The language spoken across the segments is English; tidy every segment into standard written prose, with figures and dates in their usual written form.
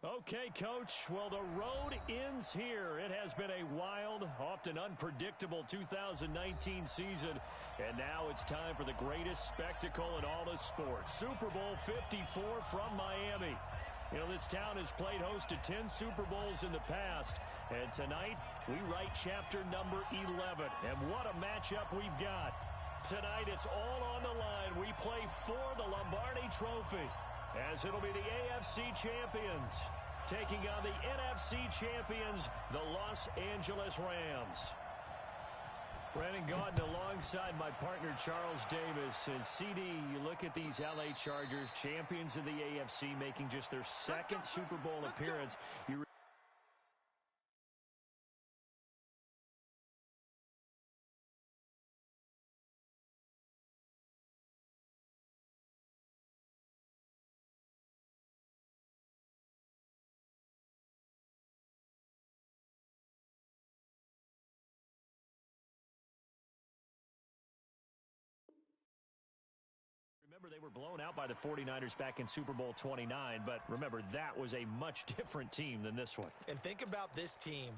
Okay, Coach. Well, the road ends here. It has been a wild, often unpredictable 2019 season. And now it's time for the greatest spectacle in all of sports. Super Bowl 54 from Miami. You know, this town has played host to 10 Super Bowls in the past. And tonight, we write chapter number 11. And what a matchup we've got. Tonight, it's all on the line. We play for the Lombardi Trophy, as it'll be the AFC champions taking on the NFC champions, the Los Angeles Rams. Brandon Gaudin alongside my partner Charles Davis. And CD, you look at these LA Chargers, champions of the AFC, making just their second Super Bowl appearance. Remember, they were blown out by the 49ers back in Super Bowl 29, but remember, that was a much different team than this one. And think about this team.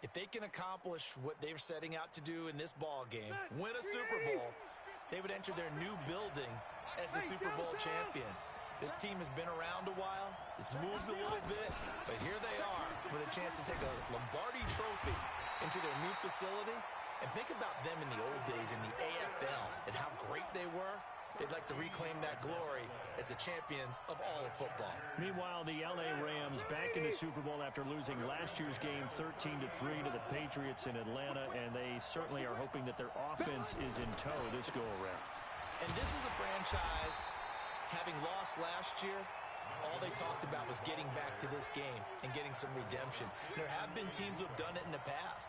If they can accomplish what they're setting out to do in this ball game, win a Super Bowl, they would enter their new building as the Super Bowl champions. This team has been around a while. It's moved a little bit, but here they are with a chance to take a Lombardi Trophy into their new facility. And think about them in the old days in the AFL and how great they were. They'd like to reclaim that glory as the champions of all of football. Meanwhile, the L.A. Rams back in the Super Bowl after losing last year's game 13-3 to the Patriots in Atlanta, and they certainly are hoping that their offense is in tow this go-around. And this is a franchise, having lost last year, all they talked about was getting back to this game and getting some redemption. There have been teams who have done it in the past.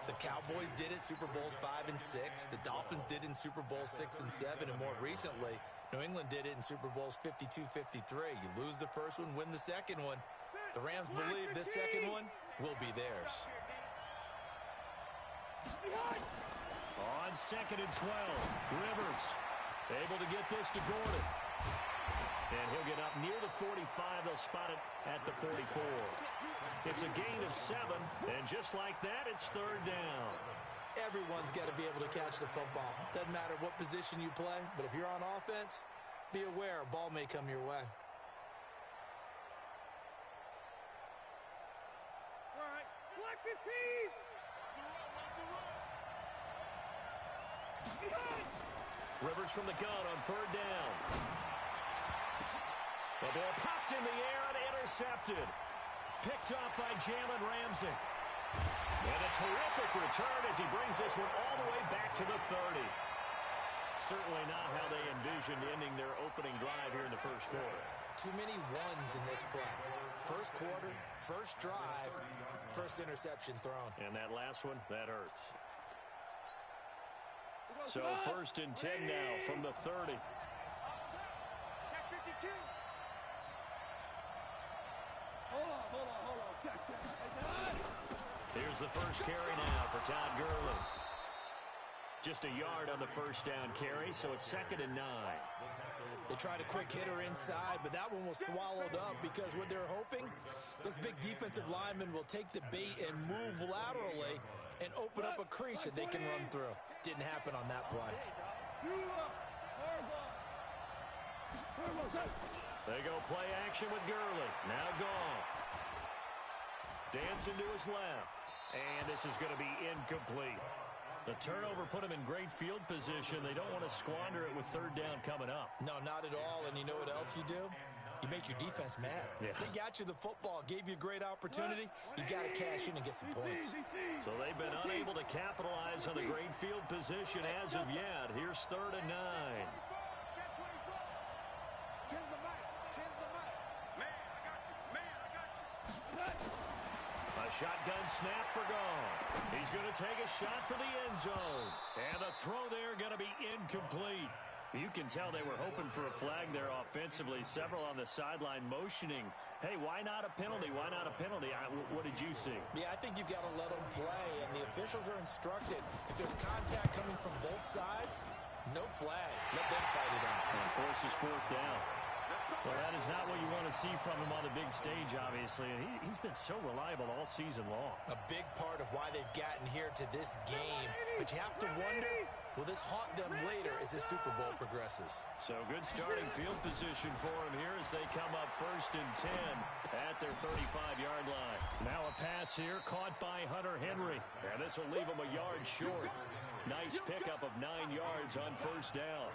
The Cowboys did it Super Bowls 5 and 6. The Dolphins did it in Super Bowls 6 and 7. And more recently, New England did it in Super Bowls 52-53. You lose the first one, win the second one. The Rams believe this second one will be theirs. On 2nd and 12, Rivers able to get this to Gordon. And he'll get up near the 45. They'll spot it at the 44. It's a gain of 7, and just like that, it's third down. Everyone's got to be able to catch the football. Doesn't matter what position you play, but if you're on offense, be aware a ball may come your way. All right, flag 15. Rivers from the gun on third down. The ball popped in the air and intercepted. Picked off by Jalen Ramsey. And a terrific return as he brings this one all the way back to the 30. Certainly not how they envisioned ending their opening drive here in the first quarter. Too many ones in this play. First quarter, first drive, first interception thrown. And that last one, that hurts. So 1st and 10 now from the 30. Check 52. Hold on. Check. Here's the first carry now for Todd Gurley. Just a yard on the first down carry, so it's 2nd and 9. They tried a quick hitter inside, but that one was swallowed up because what they're hoping, those big defensive linemen will take the bait and move laterally and open up a crease that they can run through. Didn't happen on that play. They go play action with Gurley. Now Goff. Dancing to his left. And this is going to be incomplete. The turnover put him in great field position. They don't want to squander it with third down coming up. No, not at all. And you know what else you do? You make your defense mad. Yeah. They got you the football, gave you a great opportunity. You got to cash in and get some points. So they've been unable to capitalize on the great field position as of yet. Here's 3rd and 9. A shotgun snap for Goff. He's going to take a shot for the end zone. And the throw there going to be incomplete. You can tell they were hoping for a flag there offensively. Several on the sideline motioning. Hey, why not a penalty? Why not a penalty? What did you see? Yeah, I think you've got to let them play. And the officials are instructed, if there's contact coming from both sides, no flag. Let them fight it out. And forces 4th down. Well, that is not what you want to see from him on the big stage, obviously. And he's been so reliable all season long. A big part of why they've gotten here to this game. But you have to wonder, will this haunt them later as the Super Bowl progresses? So good starting field position for him here as they come up 1st and 10 at their 35-yard line. Now a pass here caught by Hunter Henry. And this will leave him a yard short. Nice pickup of 9 yards on 1st down.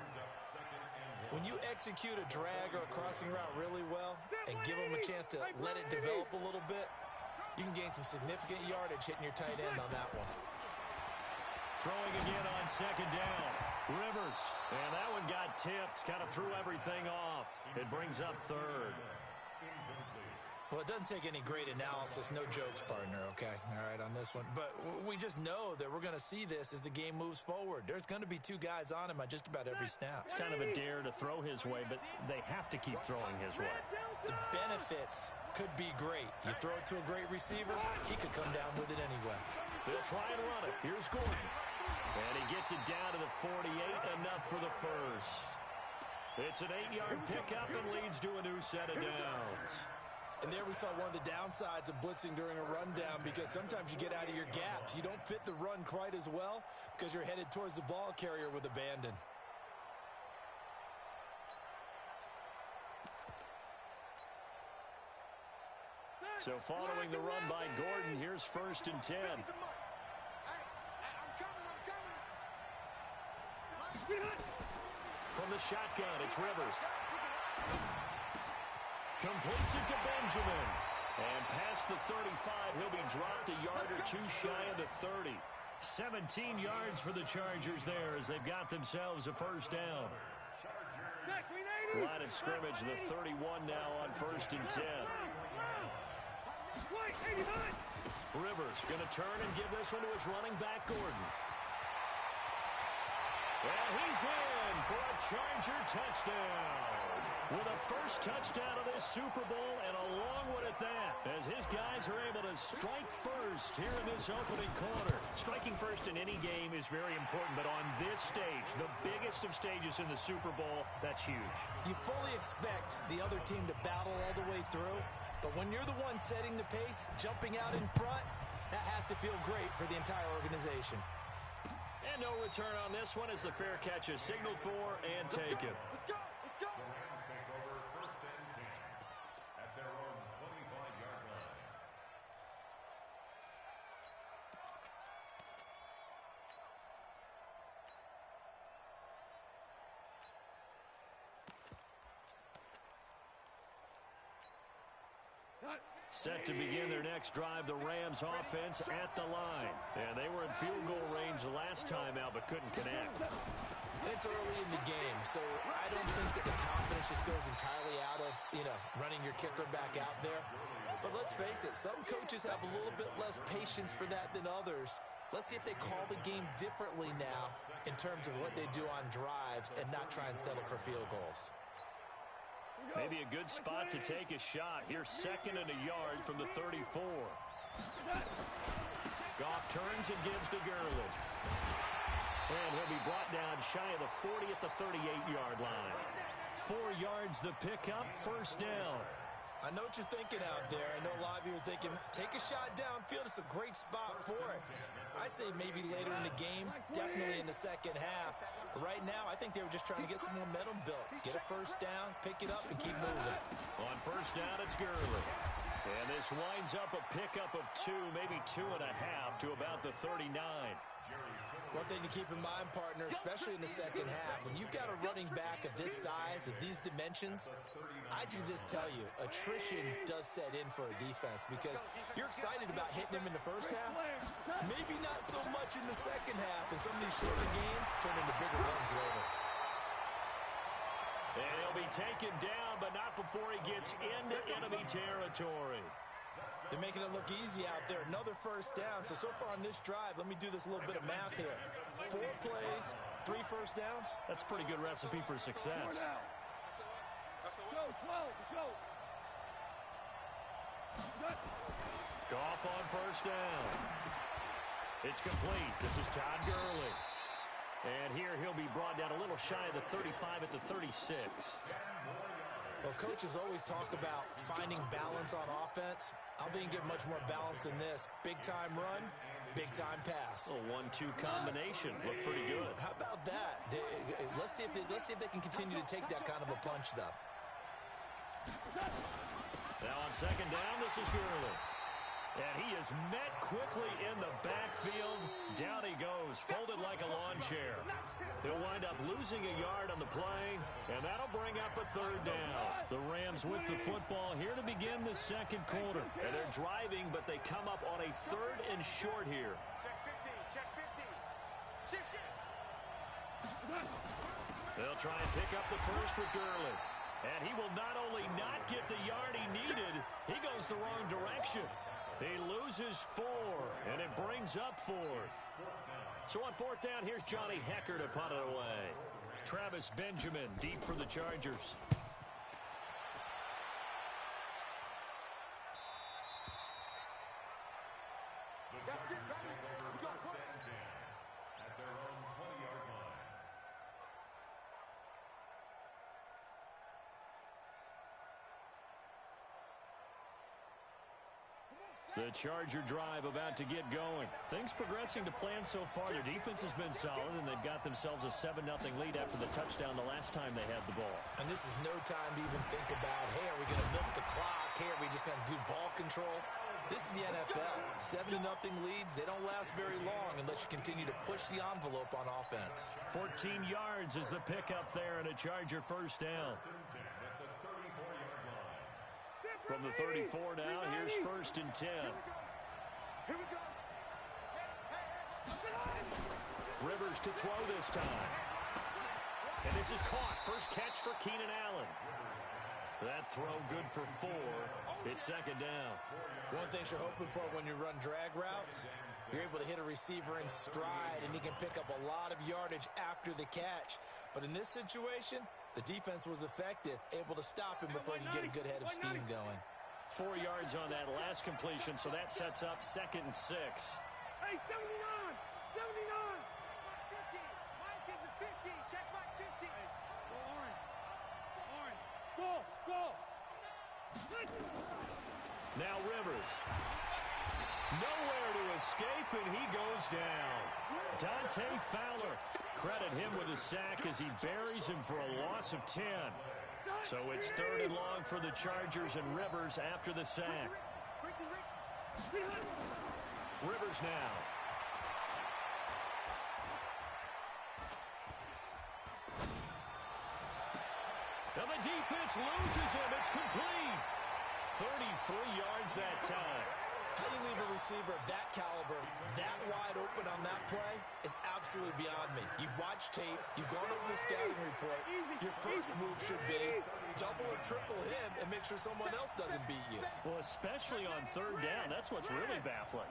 When you execute a drag or a crossing route really well and give them a chance to let it develop a little bit, you can gain some significant yardage hitting your tight end on that one. Throwing again on 2nd down. Rivers. And that one got tipped. Kind of threw everything off. It brings up 3rd. Well, it doesn't take any great analysis. No jokes, partner, okay? All right, on this one. But we just know that we're going to see this as the game moves forward. There's going to be 2 guys on him on just about every snap. It's kind of a dare to throw his way, but they have to keep throwing his way. The benefits could be great. You throw it to a great receiver, he could come down with it anyway. They'll try and run it. Here's Gordon. And he gets it down to the 48, enough for the first. It's an 8-yard pickup and leads to a new set of downs. And there we saw one of the downsides of blitzing during a rundown, because sometimes you get out of your gaps. You don't fit the run quite as well because you're headed towards the ball carrier with abandon. So following the run by Gordon, here's 1st and 10. From the shotgun, it's Rivers. Completes it to Benjamin. And past the 35, he'll be dropped a yard or 2 shy of the 30. 17 yards for the Chargers there as they've got themselves a 1st down. Line of scrimmage, the 31 now on 1st and 10. Rivers going to turn and give this one to his running back, Gordon. And he's in for a Charger touchdown. With a first touchdown of this Super Bowl, and a long one at that, as his guys are able to strike first here in this opening quarter. Striking first in any game is very important, but on this stage, the biggest of stages in the Super Bowl, that's huge. You fully expect the other team to battle all the way through, but when you're the one setting the pace, jumping out in front, that has to feel great for the entire organization. And no return on this one as the fair catch is signaled for and taken. Let's go! Let's go! Set to begin their next drive, the Rams offense at the line. And they were in field goal range the last time out, but couldn't connect. It's early in the game, so I don't think that the confidence just goes entirely out of, running your kicker back out there. But let's face it, some coaches have a little bit less patience for that than others. Let's see if they call the game differently now in terms of what they do on drives and not try and settle for field goals. Maybe a good spot to take a shot. Here's 2nd and a yard from the 34. Goff turns and gives to Gurley. And he'll be brought down shy of the 40 at the 38-yard line. 4 yards the pickup, 1st down. I know what you're thinking out there. I know a lot of you are thinking, take a shot downfield. It's a great spot for it. I'd say maybe later in the game, definitely in the second half. But right now, I think they were just trying to get some momentum built. Get a 1st down, pick it up, and keep moving. On 1st down, it's Gurley. And this winds up a pickup of 2, maybe 2.5 to about the 39. One thing to keep in mind, partner, especially in the second half, when you've got a running back of this size, of these dimensions, I can just tell you, attrition does set in for a defense because you're excited about hitting him in the first half, maybe not so much in the second half, and some of these shorter gains turn into bigger runs later. And he'll be taken down, but not before he gets into enemy territory. They're making it look easy out there. Another 1st down. So far on this drive, let me do this little bit of math here. 4 plays, 3 1st downs. That's a pretty good recipe for success. Go, 12, go. Goff on 1st down. It's complete. This is Todd Gurley. And here he'll be brought down a little shy of the 35 at the 36. Well, coaches always talk about finding balance on offense. I don't think you get much more balance than this. Big-time run, big-time pass. A 1-2 combination. Looked pretty good. How about that? Let's see if they can continue to take that kind of a punch, though. Now on second down, this is Gurley. And he is met quickly in the backfield. Down he goes, folded like a lawn chair. He'll wind up losing a yard on the play, and that'll bring up a third down. The Rams with the football here to begin the second quarter. And they're driving, but they come up on a third and short here. Check 50. Shift. They'll try and pick up the first with Gurley. And he will not only not get the yard he needed, he goes the wrong direction. He loses 4, and it brings up 4th. So on fourth down, here's Johnny Hekker to punt it away. Travis Benjamin deep for the Chargers. That's it, baby. We got one. At their own 20-yard line. The Charger drive about to get going. Things progressing to plan so far. Their defense has been solid, and they've got themselves a 7-0 lead after the touchdown the last time they had the ball. And this is no time to even think about, hey, are we going to milk the clock? Hey, are we just going to do ball control? This is the NFL. 7-0 leads, they don't last very long unless you continue to push the envelope on offense. 14 yards is the pickup there, and a Charger first down. From the 34 now, here's 1st and 10. Here we go. Rivers to throw this time. And this is caught. First catch for Keenan Allen. That throw good for 4. It's second down. One thing you're hoping for when you run drag routes, you're able to hit a receiver in stride, and he can pick up a lot of yardage after the catch. But in this situation, the defense was effective, able to stop him before he could get a good head of steam going. 4 yards on that last completion, so that sets up 2nd and 6. Hey, 79. 50. Mike is a 50. Check Mike 50. Go orange. Go. Now Rivers. Nowhere to escape, and he goes down. Dante Fowler. Credit him with a sack as he buries him for a loss of 10. So it's 3rd and long for the Chargers, and Rivers after the sack. Rivers now. And the defense loses him. It's complete. 33 yards that time. How you leave a receiver of that caliber, that wide open on that play is absolutely beyond me. You've watched tape. You've gone over the scouting report. Your first move should be double or triple him and make sure someone else doesn't beat you. Well, especially on 3rd down. That's what's really baffling.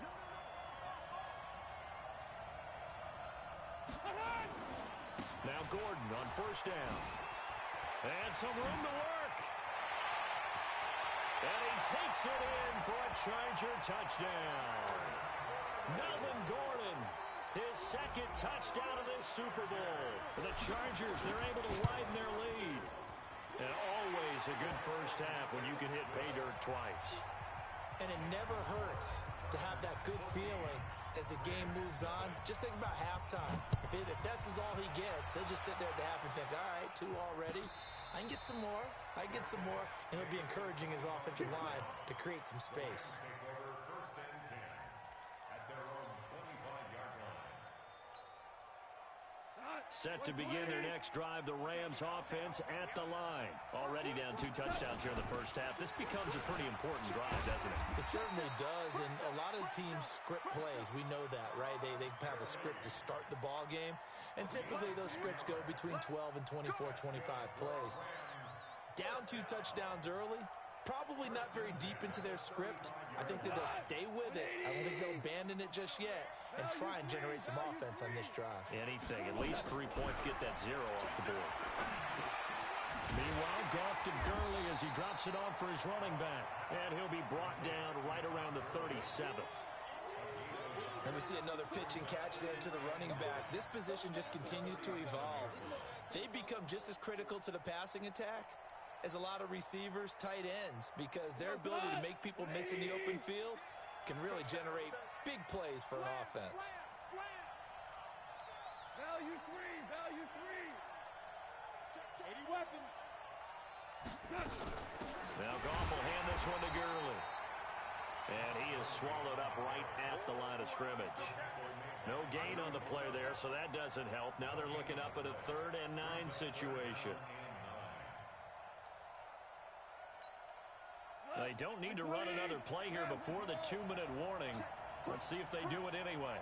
Now Gordon on 1st down. And some room to work. And he takes it in for a Charger touchdown. Melvin Gordon, his 2nd touchdown of this Super Bowl. The Chargers, they're able to widen their lead. And always a good first half when you can hit pay dirt twice. And it never hurts to have that good feeling as the game moves on. Just think about halftime. If that's all he gets, he'll just sit there at the half and think, all right, 2 already. I can get some more. And he'll be encouraging his offensive line to create some space. Set to begin their next drive, the Rams offense at the line. Already down 2 touchdowns here in the first half. This becomes a pretty important drive, doesn't it? It certainly does, and a lot of the teams script plays. We know that, right? They have a script to start the ball game, and typically those scripts go between 12 and 24, 25 plays. Down 2 touchdowns early, probably not very deep into their script. I think that they'll stay with it. I don't think they'll abandon it just yet and try and generate some offense on this drive. Anything. At least 3 points, get that 0 off the board. Meanwhile, Goff to Gurley as he drops it off for his running back. And he'll be brought down right around the 37. And we see another pitch and catch there to the running back. This position just continues to evolve. They become just as critical to the passing attack is a lot of receivers, tight ends, because their ability to make people miss in the open field can really generate big plays for an offense. Value three, value three. 80 weapons. Now Goff will hand this one to Gurley. And he is swallowed up right at the line of scrimmage. No gain on the play there, so that doesn't help. Now they're looking up at a 3rd and 9 situation. They don't need to run another play here before the 2-minute warning. Let's see if they do it anyway.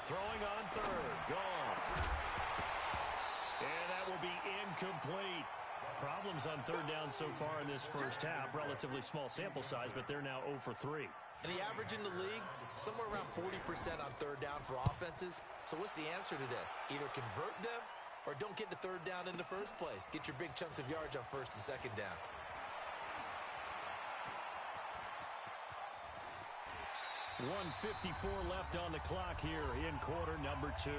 Throwing on 3rd. Gone. And that will be incomplete. Problems on 3rd down so far in this first half. Relatively small sample size, but they're now 0 for 3. And the average in the league, somewhere around 40% on 3rd down for offenses. So what's the answer to this? Either convert them or don't get to 3rd down in the first place. Get your big chunks of yards on 1st and 2nd down. .154 left on the clock here in quarter number 2.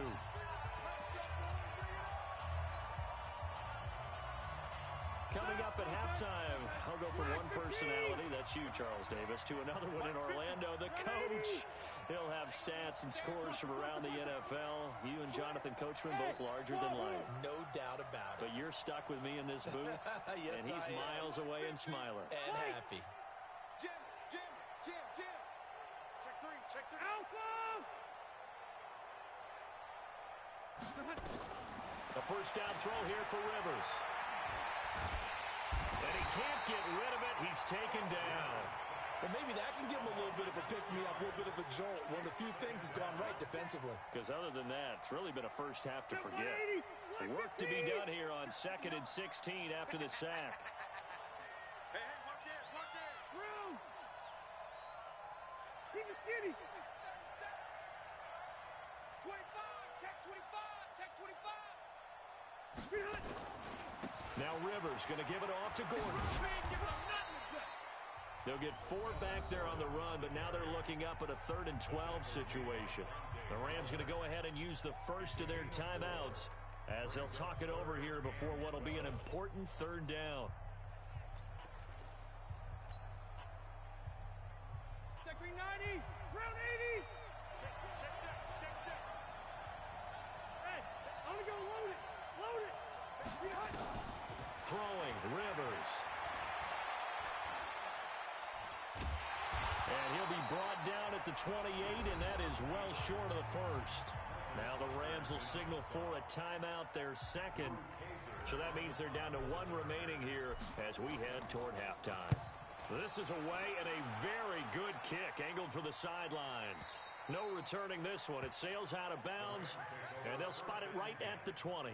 Coming up at halftime, I'll go from one personality, that's you, Charles Davis, to another one in Orlando, the coach. He'll have stats and scores from around the NFL. You and Jonathan Coachman, both larger than life. No doubt about it. But you're stuck with me in this booth, Yes, and he's miles away and smiling. And happy. Jim. Check three. Alpha! A first down throw here for Rivers. And he can't get rid of it. He's taken down. Well, maybe that can give him a little bit of a pick-me-up, a little bit of a jolt. One of the few things that's gone right defensively. Because other than that, it's really been a first half to forget. Work to be done here on 2nd and 16 after the sack. Hey, watch it. Through. Keep it skinny. 25, check 25. Now Rivers going to give it off to Gordon. They'll get 4 back there on the run, but now they're looking up at a 3rd and 12 situation. The Rams going to go ahead and use the first of their timeouts as they'll talk it over here before what will be an important 3rd down. Check 390, round 80. Check. Hey, I'm going to go load it. Throwing, Rivers. And he'll be brought down at the 28, and that is well short of the first. Now the Rams will signal for a timeout, their 2nd. So that means they're down to 1 remaining here as we head toward halftime. This is away and a very good kick angled for the sidelines. No returning this one. It sails out of bounds, and they'll spot it right at the 20.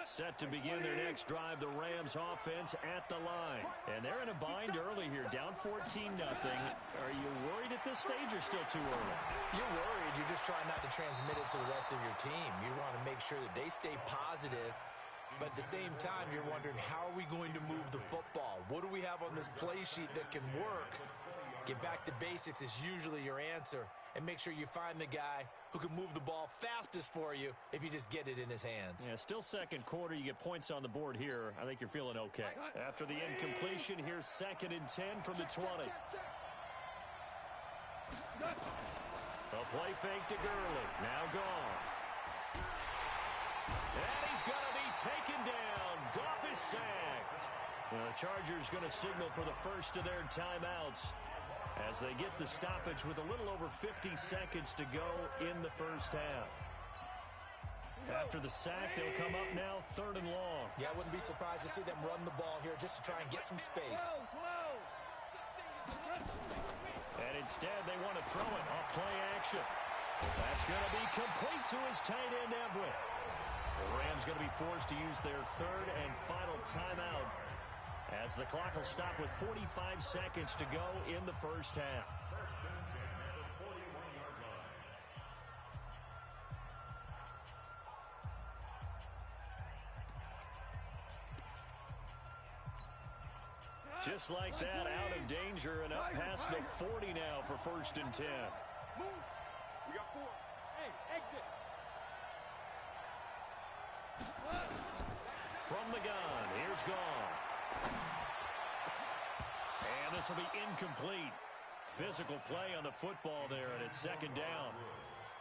Set to begin their next drive, the Rams offense at the line. And they're in a bind early here, down 14-0. Are you worried at this stage or still too early? You're worried. You're just trying not to transmit it to the rest of your team. You want to make sure that they stay positive. But at the same time, you're wondering, how are we going to move the football? What do we have on this play sheet that can work? Get back to basics is usually your answer. And make sure you find the guy who can move the ball fastest for you if you just get it in his hands. Yeah, still 2nd quarter. You get points on the board here. I think you're feeling okay. After the incompletion, here's 2nd and 10 from the 20. A play fake to Gurley. Now gone. And he's going to be taken down. Goff is sacked. The Chargers going to signal for the first of their timeouts as they get the stoppage with a little over 50 seconds to go in the first half. After the sack, they'll come up now 3rd and long. Yeah, I wouldn't be surprised to see them run the ball here just to try and get some space. And instead, they want to throw it off play action. That's going to be complete to his tight end, Everett. The Rams going to be forced to use their 3rd and final timeout as the clock will stop with 45 seconds to go in the first half. Just like that, out of danger and up past the 40 now for 1st and 10. Move. We got 4. Hey, exit. From the gun, here's Goff. And this will be incomplete. Physical play on the football there, and it's 2nd down.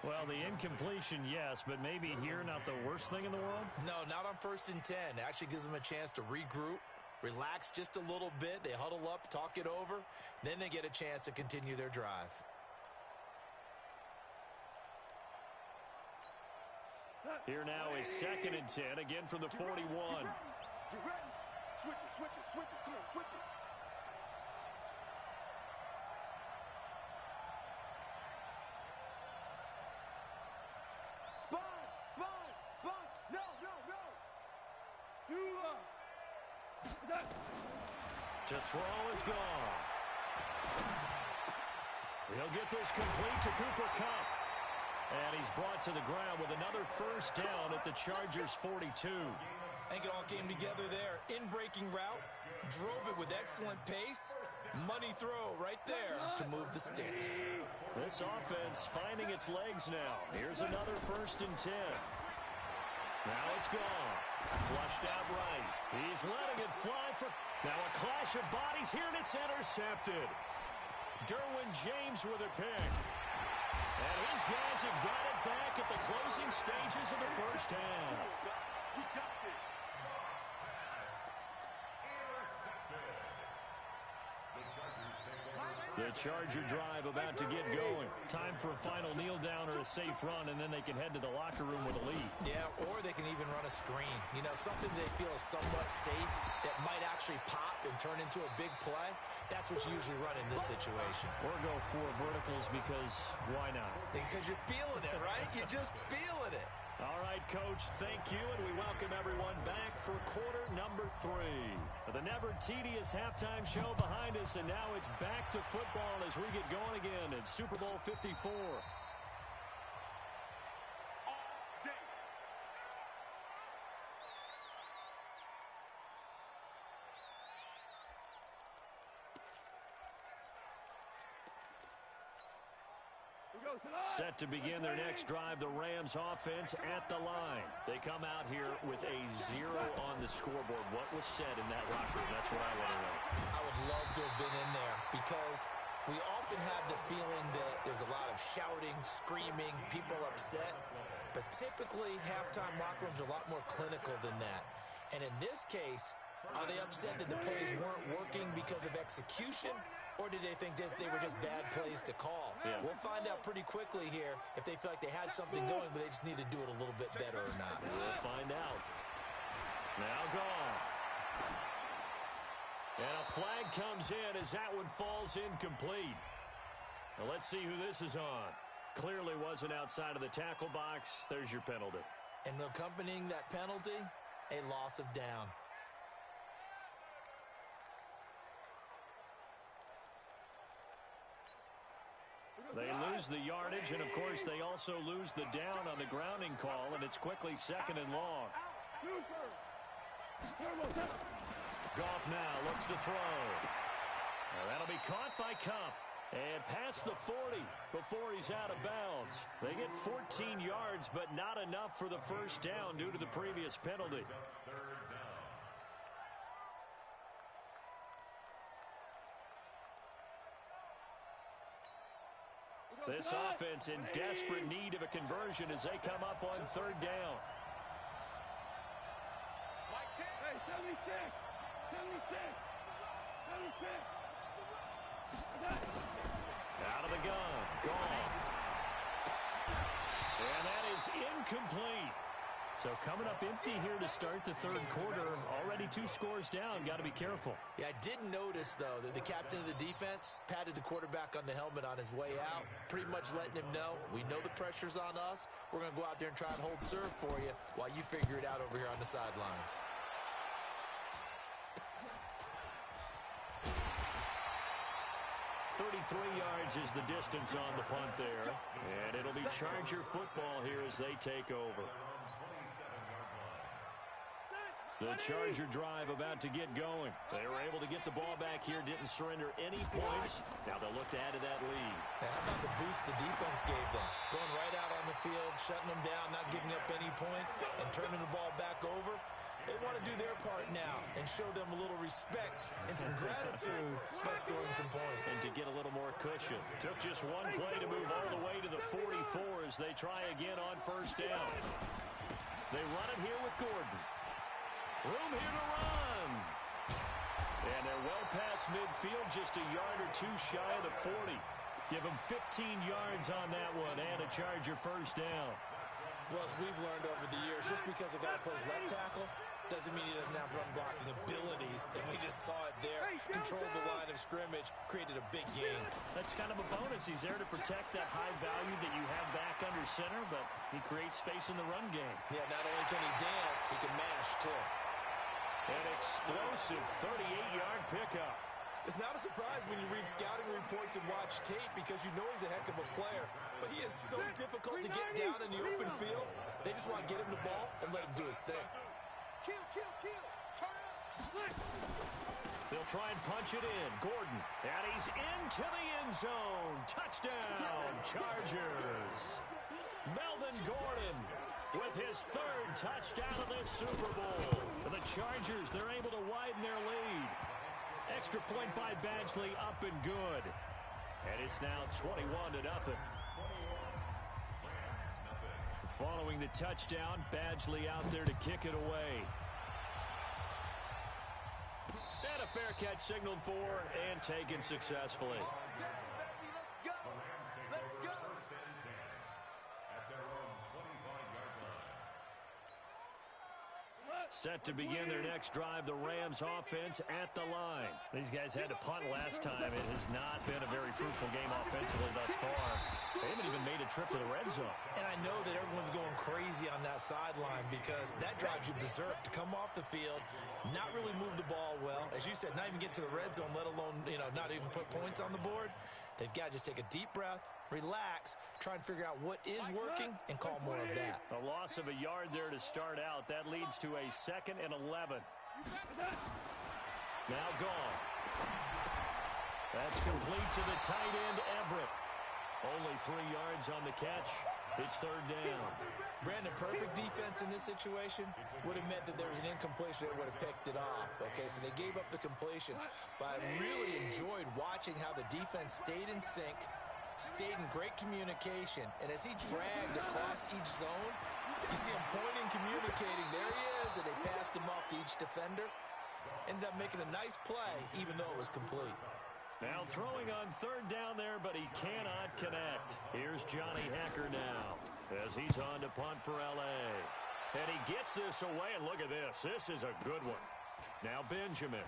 Well, the incompletion, yes, but maybe here not the worst thing in the world? No, not on 1st and 10. It actually gives them a chance to regroup, relax just a little bit. They huddle up, talk it over. Then they get a chance to continue their drive. Here now is 2nd and 10, again from the 41. Get ready. Switch it, switch it, switch it. Come on, switch it. To throw is Goff. He'll get this complete to Cooper Kupp. And he's brought to the ground with another 1st down at the Chargers' 42. I think it all came together there. In-breaking route, drove it with excellent pace. Money throw right there to move the sticks. This offense finding its legs now. Here's another 1st and 10. Now it's Goff. Flushed out right. He's letting it fly for... Now a clash of bodies here, and it's intercepted. Derwin James with a pick. And his guys have got it back at the closing stages of the 1st half. We got this. The Charger drive about to get going. Time for a final kneel down or a safe run, and then they can head to the locker room with a lead. Yeah, or they can even run a screen. You know, something they feel is somewhat safe that might actually pop and turn into a big play. That's what you usually run in this situation. Or go 4 verticals because why not? Because you're feeling it, right? You're just feeling it. All right, Coach, thank you, and we welcome everyone back for quarter number 3. The never-tedious halftime show behind us, and now it's back to football as we get going again in Super Bowl 54. Set to begin their next drive, the Rams offense at the line. They come out here with a 0 on the scoreboard. What was said in that locker room? That's what I want to know. I would love to have been in there because we often have the feeling that there's a lot of shouting, screaming, people upset. But typically, halftime locker rooms are a lot more clinical than that. And in this case, are they upset that the plays weren't working because of execution? Or did they think they were just bad plays to call? Yeah. We'll find out pretty quickly here if they feel like they had something going, but they just need to do it a little bit better or not. We'll find out. Now Goff. And a flag comes in as that one falls incomplete. Now let's see who this is on. Clearly wasn't outside of the tackle box. There's your penalty. And accompanying that penalty, a loss of down. They lose the yardage, and of course they also lose the down on the grounding call, and it's quickly 2nd and long. Goff now looks to throw. Now that'll be caught by Kupp. And past the 40 before he's out of bounds. They get 14 yards, but not enough for the 1st down due to the previous penalty. This offense in desperate need of a conversion as they come up on 3rd down. Hey, 76! 76! 76! Out of the gun. Goff. And that is incomplete. So coming up empty here to start the 3rd quarter. Already 2 scores down. Got to be careful. Yeah, I did notice, though, that the captain of the defense patted the quarterback on the helmet on his way out, pretty much letting him know, we know the pressure's on us. We're going to go out there and try and hold serve for you while you figure it out over here on the sidelines. Yards is the distance on the punt there. And it'll be Charger football here as they take over. The Charger drive about to get going. They were able to get the ball back here, didn't surrender any points. Now they'll look to add to that lead. How about the boost the defense gave them? Going right out on the field, shutting them down, not giving up any points, and turning the ball back over. They want to do their part now and show them a little respect and some gratitude by scoring some points. And to get a little more cushion. Took just one play to move all the way to the 44 as they try again on first down. They run it here with Gordon. Room here to run. And they're well past midfield, just a yard or two shy of the 40. Give them 15 yards on that one and a Charger first down. Well, as we've learned over the years, just because a guy plays left tackle doesn't mean he doesn't have run blocking abilities. And we just saw it there. Controlled the line of scrimmage, created a big gain. That's kind of a bonus. He's there to protect that high value that you have back under center, but he creates space in the run game. Yeah, not only can he dance, he can mash, too. An explosive 38-yard pickup. It's not a surprise when you read scouting reports and watch tape because you know he's a heck of a player. But he is so difficult to get down in the open field. They just want to get him the ball and let him do his thing. Kill. Turn up. They'll try and punch it in. Gordon. And he's into the end zone. Touchdown, Chargers. Melvin Gordon with his third touchdown of this Super Bowl. For the Chargers, they're able to widen their lead. Extra point by Badgley, up and good. And it's now 21-0. Following the touchdown, Badgley out there to kick it away. And a fair catch signaled for and taken successfully. Set to begin their next drive, the Rams offense at the line. These guys had to punt last time. It has not been a very fruitful game offensively thus far. They haven't even made a trip to the red zone. And I know that everyone's going crazy on that sideline because that drives you berserk to come off the field, not really move the ball well. As you said, not even get to the red zone, let alone, not even put points on the board. They've got to just take a deep breath, relax, try and figure out what is working, and call more of that. A loss of a yard there to start out. That leads to a 2nd and 11. Now gone. That's complete to the tight end, Everett. Only 3 yards on the catch. It's third down. Brandon, perfect defense in this situation would have meant that there was an incompletion that would have picked it off. Okay, so they gave up the completion. But I really enjoyed watching how the defense stayed in sync, stayed in great communication. And as he dragged across each zone, you see him pointing, communicating. There he is, and they passed him off to each defender. Ended up making a nice play, even though it was complete. Now throwing on third down there, but he cannot connect. Here's Johnny Hekker now as he's on to punt for L.A. And he gets this away, and look at this. This is a good one. Now Benjamin.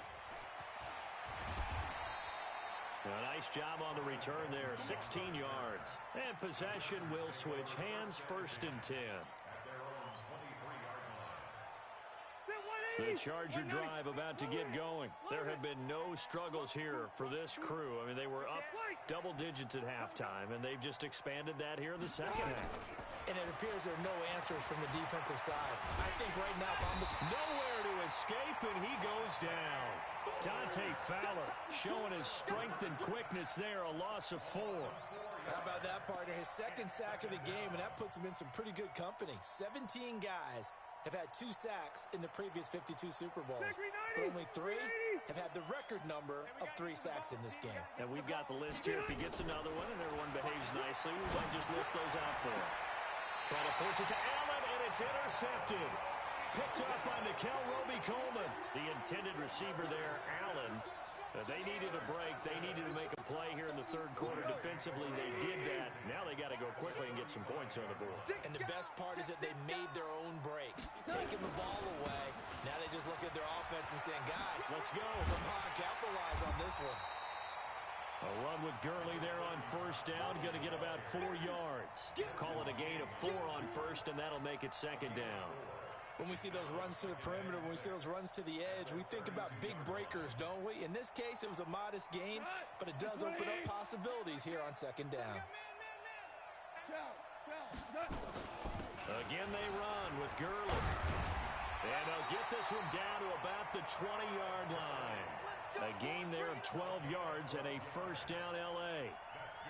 A nice job on the return there, 16 yards. And possession will switch hands, 1st and 10. The Charger drive about to get going. There have been no struggles here for this crew. I mean, they were up double digits at halftime, and they've just expanded that here in the second half. And it appears there are no answers from the defensive side. I think right now, nowhere to escape, and he goes down. Dante Fowler showing his strength and quickness there, a loss of 4. How about that, partner? His 2nd sack of the game, and that puts him in some pretty good company. 17 guys have had 2 sacks in the previous 52 Super Bowls, but only 3 have had the record number of 3 sacks in this game. And we've got the list here. If he gets another one and everyone behaves nicely, we might just list those out for him. Try to force it to Allen, and it's intercepted. Picked up by Nickel Roby-Coleman. The intended receiver there, Allen. They needed a break. They needed to make a play here in the third quarter. Defensively, they did that. Now they got to go quickly and get some points on the board. And the best part is that they made their own break, taking the ball away. Now they just look at their offense and saying, guys, let's go. Come on, capitalize on this one. A run with Gurley there on first down. Going to get about 4 yards. Call it a gain of 4 on first, and that'll make it 2nd down. When we see those runs to the perimeter, when we see those runs to the edge, we think about big breakers, don't we? In this case, it was a modest gain, but it does open up possibilities here on 2nd down. Again, they run with Gurley. And they'll get this one down to about the 20-yard line. A gain there of 12 yards and a first down L.A.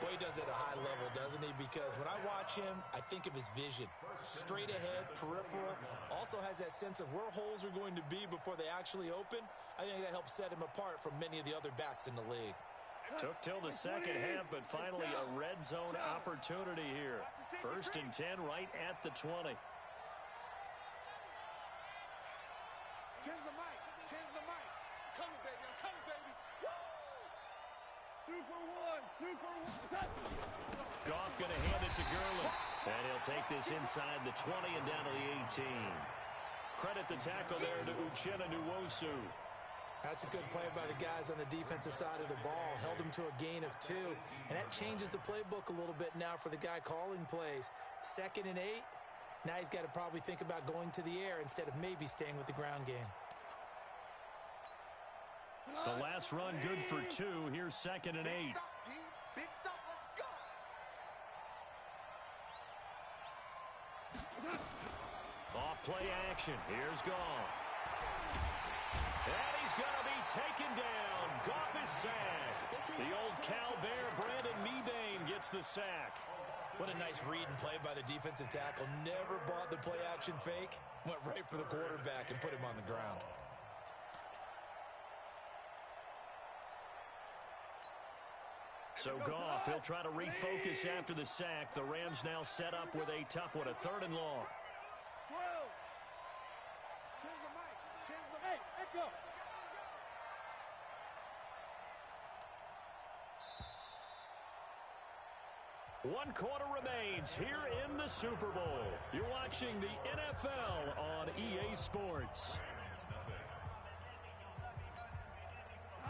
Boy, he does it at a high level, doesn't he? Because when I watch him, I think of his vision. Straight ahead, peripheral, also has that sense of where holes are going to be before they actually open. I think that helps set him apart from many of the other backs in the league. Took till the second half, but finally a red zone opportunity here. First and 10 right at the 20. Tens the mic. Tens the mic. Coming, baby. I'm coming, baby. Woo! 2 for 1. 2 for 1. Goff going to hand it to Gurley. And he'll take this inside the 20 and down to the 18. Credit the tackle there to Uchenna Nwosu. That's a good play by the guys on the defensive side of the ball. Held him to a gain of 2. And that changes the playbook a little bit now for the guy calling plays. 2nd and 8. Now he's got to probably think about going to the air instead of maybe staying with the ground game. The last run good for 2. Here's 2nd and 8. Big stop. Let's go. Off play action. Here's Goff. And he's going to be taken down. Goff is sacked. The old Cal Bear, Brandon Mebane, gets the sack. What a nice read and play by the defensive tackle. Never bought the play action fake. Went right for the quarterback and put him on the ground. So Goff, he'll try to refocus after the sack. The Rams now set up with a tough one, a 3rd and long. 12. Tens the mic. Tens the mic. Hey, go. One quarter remains here in the Super Bowl. You're watching the NFL on EA Sports.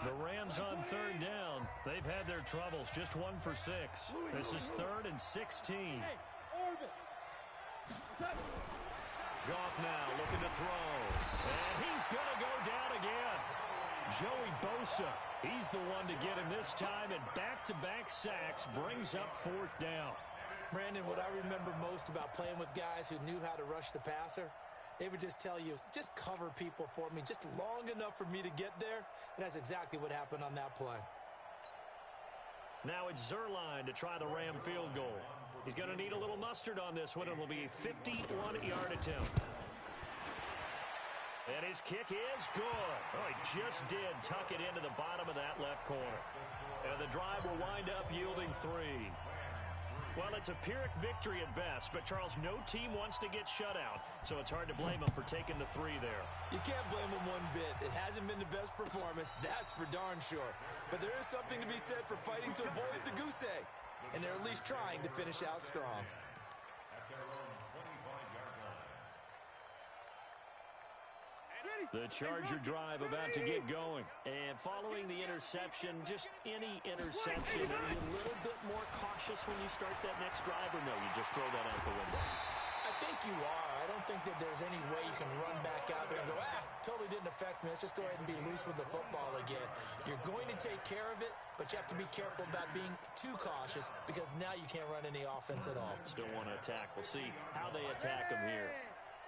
The Rams on 3rd down. They've had their troubles, just 1 for 6. This is 3rd and 16. Hey, orbit. Goff now looking to throw. And he's going to go down again. Joey Bosa, he's the one to get him this time, and back-to-back sacks brings up 4th down. Brandon, what I remember most about playing with guys who knew how to rush the passer, they would just tell you, just cover people for me, just long enough for me to get there. And that's exactly what happened on that play. Now it's Zuerlein to try the Ram field goal. He's going to need a little mustard on this one. It will be a 51-yard attempt. And his kick is good. Oh, he just did tuck it into the bottom of that left corner. And the drive will wind up yielding 3. Well, it's a Pyrrhic victory at best, but Charles, no team wants to get shut out, so it's hard to blame them for taking the 3 there. You can't blame them one bit. It hasn't been the best performance, that's for darn sure. But there is something to be said for fighting to avoid the goose egg, and they're at least trying to finish out strong. The Charger drive about to get going. And following the interception, just any interception, are you a little bit more cautious when you start that next drive, or no, you just throw that out the window? I think you are. I don't think that there's any way you can run back out there and go, totally didn't affect me. Let's just go ahead and be loose with the football again. You're going to take care of it, but you have to be careful about being too cautious because now you can't run any offense at all. Still want to attack. We'll see how they attack them here.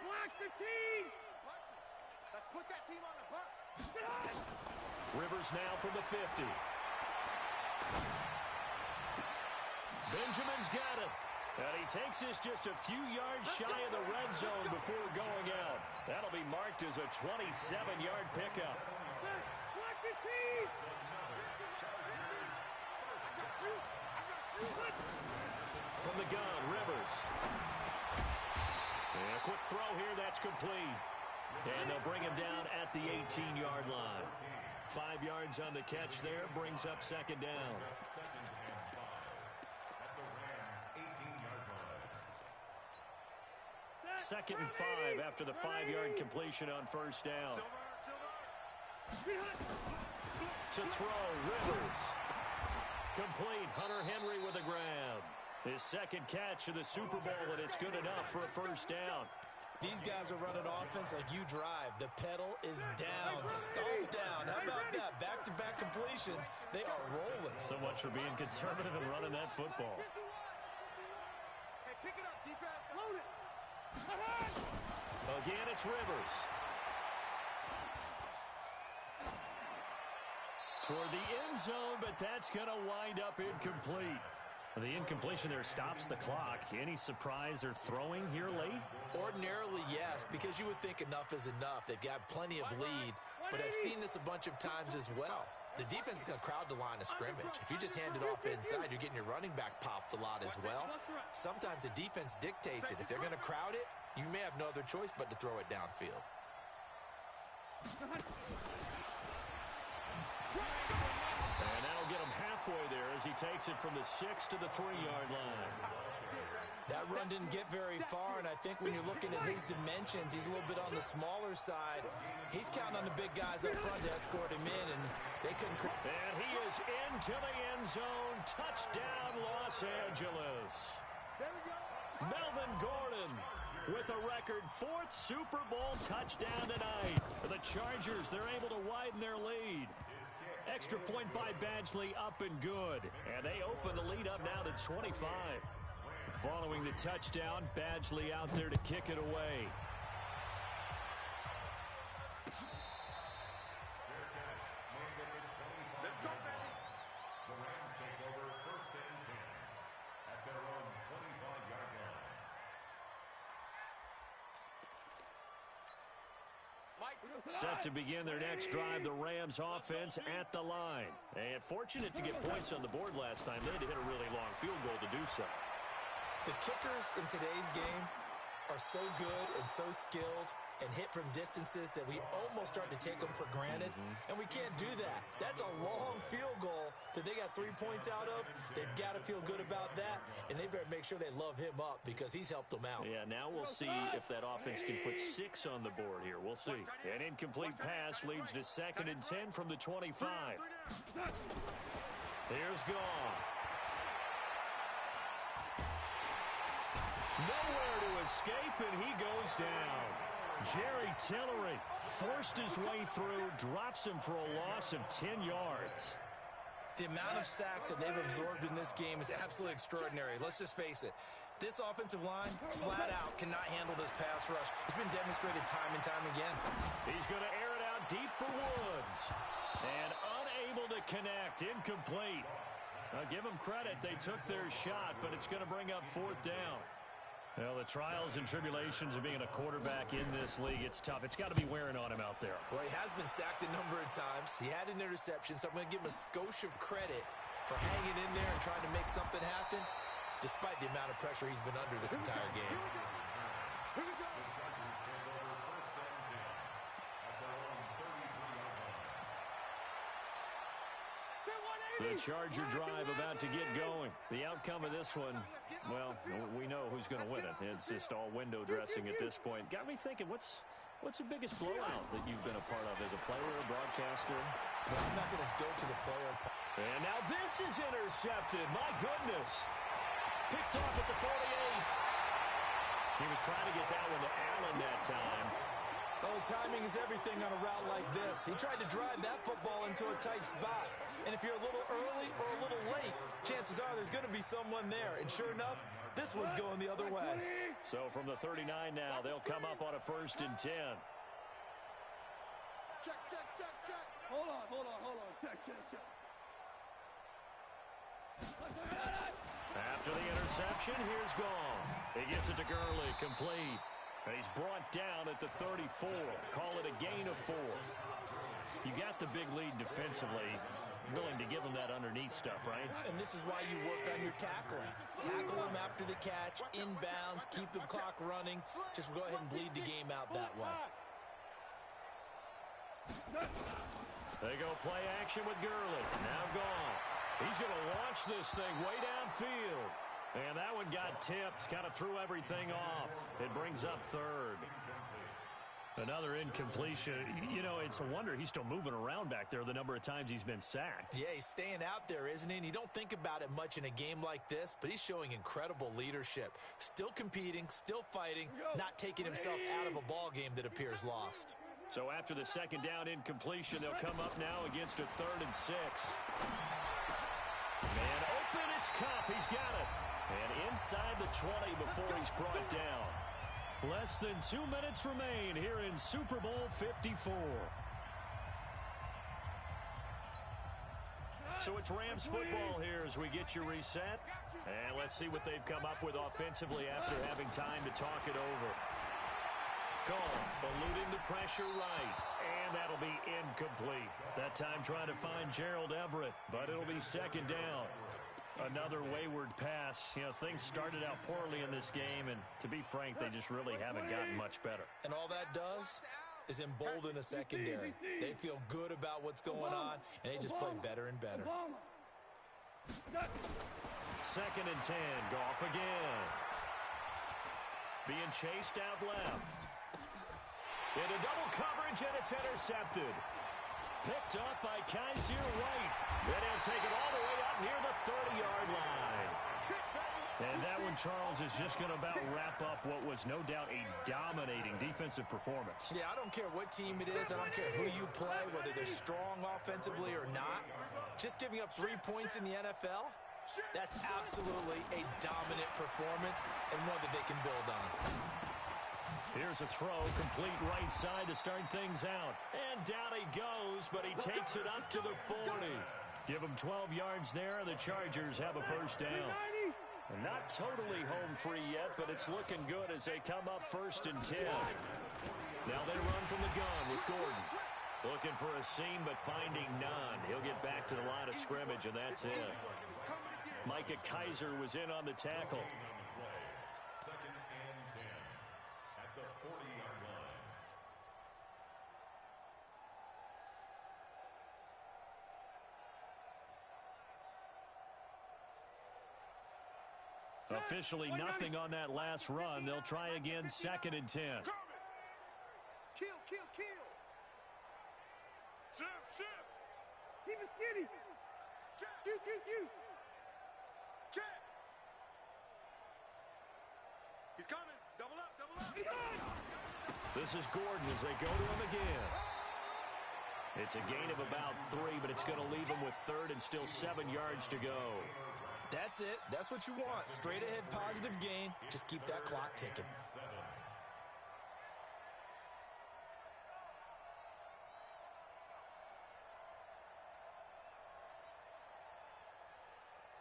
Block 15. Let's put that team on the bus. Rivers now from the 50. Benjamin's got it. And he takes this just a few yards shy of the red zone before going out. That'll be marked as a 27-yard pickup. Block 15. From the gun, Rivers. And a quick throw here, that's complete. And they'll bring him down at the 18-yard line. 5 yards on the catch there, brings up 2nd down. Second and 5 after the 5-yard completion on 1st down. To throw, Rivers. Complete, Hunter Henry with a grab. His 2nd catch of the Super Bowl, and it's good enough for a 1st down. These guys are running offense like you drive. The pedal is down, stomp down. How about that? Back-to-back completions. They are rolling. So much for being conservative and running that football. Hey, pick it up, defense. Load it. Again, it's Rivers. toward the end zone, but that's going to wind up incomplete. The incompletion there stops the clock. Any surprise they're throwing here late? Ordinarily, yes, because you would think enough is enough. They've got plenty of lead, but I've seen this a bunch of times as well. The defense is going to crowd the line of scrimmage. If you just hand it off inside, you're getting your running back popped a lot as well. Sometimes the defense dictates it. If they're going to crowd it, you may have no other choice but to throw it downfield. And that'll get him halfway there as he takes it from the 6 to the 3-yard line. That run didn't get very far, and I think when you're looking at his dimensions, he's a little bit on the smaller side. He's counting on the big guys up front to escort him in, and they couldn't. And he is into the end zone. Touchdown, Los Angeles. There we go. Melvin Gordon with a record 4th Super Bowl touchdown tonight. For the Chargers, they're able to widen their lead. Extra point by Badgley, up and good. And they open the lead up now to 25. Following the touchdown, Badgley out there to kick it away. Let's go, baby. The Rams take over 1st and 10 at their own 25-yard line. Set to begin their next drive, the Rams offense at the line. And fortunate to get points on the board last time. They had to hit a really long field goal to do so. The kickers in today's game are so good and so skilled and hit from distances that we almost start to take them for granted, and we can't do that. That's a long field goal that they got 3 points out of. They've got to feel good about that, and they better make sure they love him up because he's helped them out. Yeah, now we'll see if that offense can put 6 on the board here. We'll see. An incomplete pass leads to 2nd and 10 from the 25. Here's Goff. Nowhere to escape, and he goes down. Jerry Tillery forced his way through, drops him for a loss of 10 yards. The amount of sacks that they've absorbed in this game is absolutely extraordinary. Let's just face it. This offensive line, flat out, cannot handle this pass rush. It's been demonstrated time and time again. He's going to air it out deep for Woods. And unable to connect, incomplete. Now, give them credit. They took their shot, but it's going to bring up 4th down. Well, the trials and tribulations of being a quarterback in this league, it's tough. It's got to be wearing on him out there. Well, he has been sacked a number of times. He had an interception, so I'm going to give him a skosh of credit for hanging in there and trying to make something happen, despite the amount of pressure he's been under this entire game. Here we go. The Charger drive about to get going. The outcome of this one, well, we know who's going to win it. It's just all window dressing at this point. Got me thinking, what's the biggest blowout that you've been a part of as a player or broadcaster? Well, I'm not going to go to the player. And now this is intercepted. My goodness. Picked off at the 48. He was trying to get that one to Allen that time. Oh, timing is everything on a route like this. He tried to drive that football into a tight spot. And if you're a little early or a little late, chances are there's going to be someone there. And sure enough, this one's going the other way. So from the 39 now, they'll come up on a 1st and 10. Check, check, check, check. Hold on. Check. After the interception, here's Goff. He gets it to Gurley, complete. And he's brought down at the 34. Call it a gain of 4. You got the big lead defensively. Willing to give him that underneath stuff, right? And this is why you work on your tackling. Tackle him after the catch, inbounds, keep the clock running. Just go ahead and bleed the game out that way. They go play action with Gurley. Now Goff. He's going to launch this thing way downfield. And that one got tipped, kind of threw everything off. It brings up 3rd. Another incompletion. You know, it's a wonder he's still moving around back there the number of times he's been sacked. Yeah, he's staying out there, isn't he? And you don't think about it much in a game like this, but he's showing incredible leadership. Still competing, still fighting, not taking himself out of a ball game that appears lost. So after the 2nd down incompletion, they'll come up now against a 3rd and 6. And open, it's Kupp. He's got it. And inside the 20 before he's brought down. Less than 2 minutes remain here in Super Bowl 54. So it's Rams football here as we get you reset. And let's see what they've come up with offensively after having time to talk it over. Cole eluding the pressure right. And that'll be incomplete. That time trying to find Gerald Everett, but it'll be second down. Another wayward pass. You know, things started out poorly in this game, and to be frank, they just really haven't gotten much better. And all that does is embolden a secondary. They feel good about what's going on, and they just play better and better. Second and 10. Goff again. Being chased out left. Into double coverage, and it's intercepted. Picked up by Kaiser White. Then he'll take it all the way up near the 30-yard line. And that one, Charles, is just going to about wrap up what was no doubt a dominating defensive performance. Yeah, I don't care what team it is. I don't care who you play, whether they're strong offensively or not. Just giving up 3 points in the NFL, that's absolutely a dominant performance and one that they can build on. Here's a throw, complete right side to start things out. And down he goes, but he takes it up to the 40. Give him 12 yards there, and the Chargers have a first down. Not totally home free yet, but it's looking good as they come up first and 10. Now they run from the gun with Gordon. Looking for a seam, but finding none. He'll get back to the line of scrimmage, and that's it. Micah Kaiser was in on the tackle. Second and 10 at the 40-yard line. Officially nothing on that last run. They'll try again, second and 10. Kill. Shift. Keep it skinny. Shoot. Check. He's coming. Double up. This is Gordon as they go to him again. It's a gain of about 3, but it's going to leave him with third and still 7 yards to go. That's it. That's what you want. Straight ahead positive gain. Just keep that clock ticking.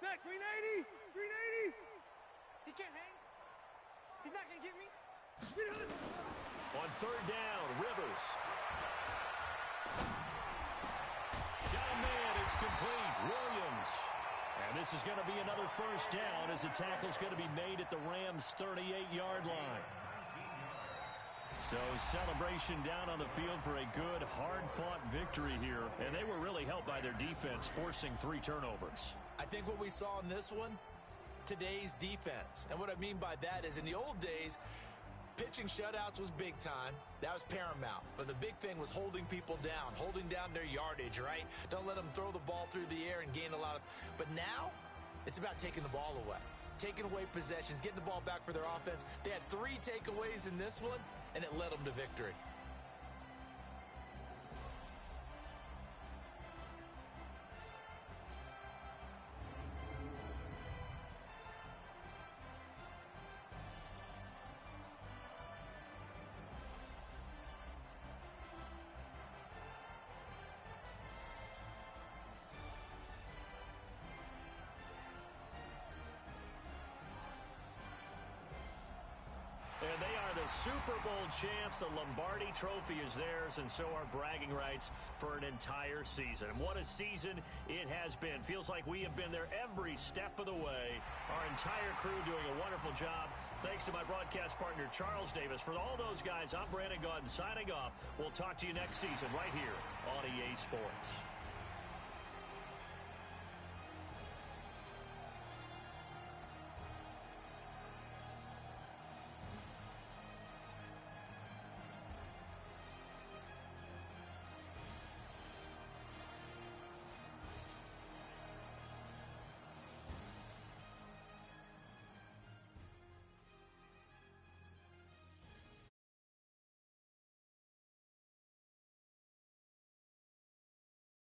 Set, 380. He can't hang. He's not going to get me. On third down, Rivers. Got a man. It's complete. Williams. And this is going to be another first down as the tackle's going to be made at the Rams' 38-yard line. So celebration down on the field for a good, hard-fought victory here. And they were really helped by their defense, forcing 3 turnovers. I think what we saw in this one, today's defense. And what I mean by that is in the old days, pitching shutouts was big time. That was paramount. But the big thing was holding people down, holding down their yardage, right? Don't let them throw the ball through the air and gain a lot of... But now, it's about taking the ball away. Taking away possessions, getting the ball back for their offense. They had 3 takeaways in this one, and it led them to victory. And they are the Super Bowl champs. The Lombardi Trophy is theirs, and so are bragging rights for an entire season. And what a season it has been. Feels like we have been there every step of the way. Our entire crew doing a wonderful job. Thanks to my broadcast partner, Charles Davis. For all those guys, I'm Brandon Gaudin signing off. We'll talk to you next season right here on EA Sports.